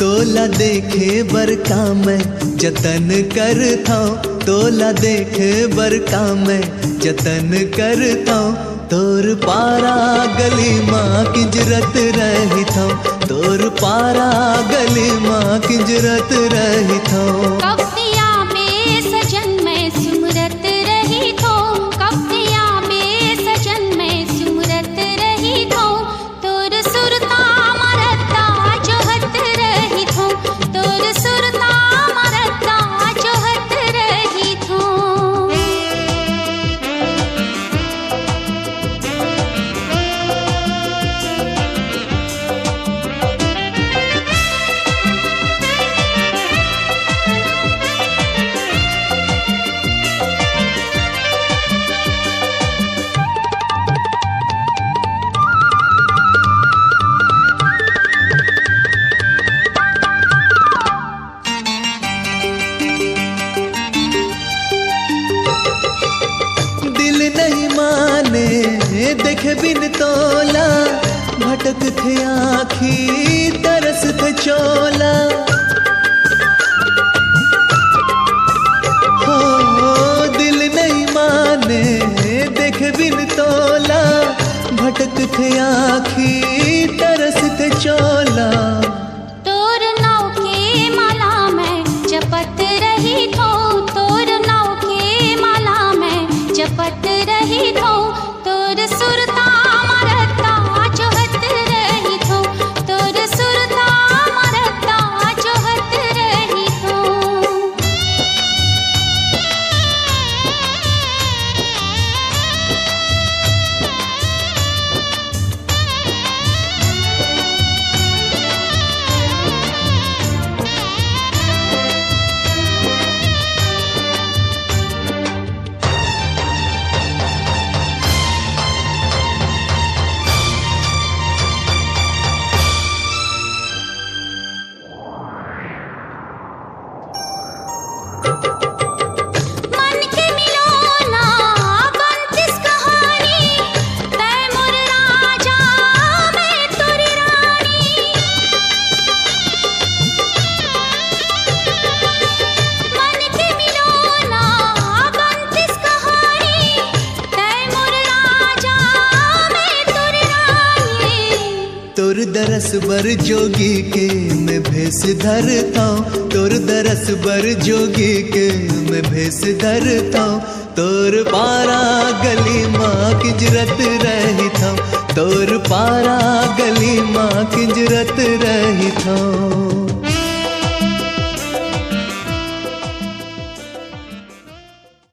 तोला देखे बरका मैं जतन करता हूँ, तोला देखे बरका मैं जतन करता हूँ। तोर पारा गली माँ किंजरत रहित हूँ, तोर पारा गली माँ किंजरत रहित हूँ। कफ्तिया में सजन में सुमरत रही थो, कफ्तिया में सजन में सुमरत रही थो। तोर सुरता मरता जोहत रही थो, तोर सुरता मरता जोहत रही थो। देखे बिन तोला भटक थे आँखी तरस थे चोला। हो दिल नहीं माने देखे बिन तोला भटक थे आँखी तरस थे चोला। तोर नाव के माला में जपत रही थो, तोर नाव के माला में जपत रही थो। तोर सुरता मरता जोहत रही थो, तोर सुरता मरता जोहत रही थो। तोर दरस बर जोगी के मैं भेस धरता हूँ, तोर दरस बर जोगी के मैं भेस धरता हूँ। तोर पारा गली माँ किंजरत रहित हूँ, तोर पारा गली माँ किंजरत रहित हूँ।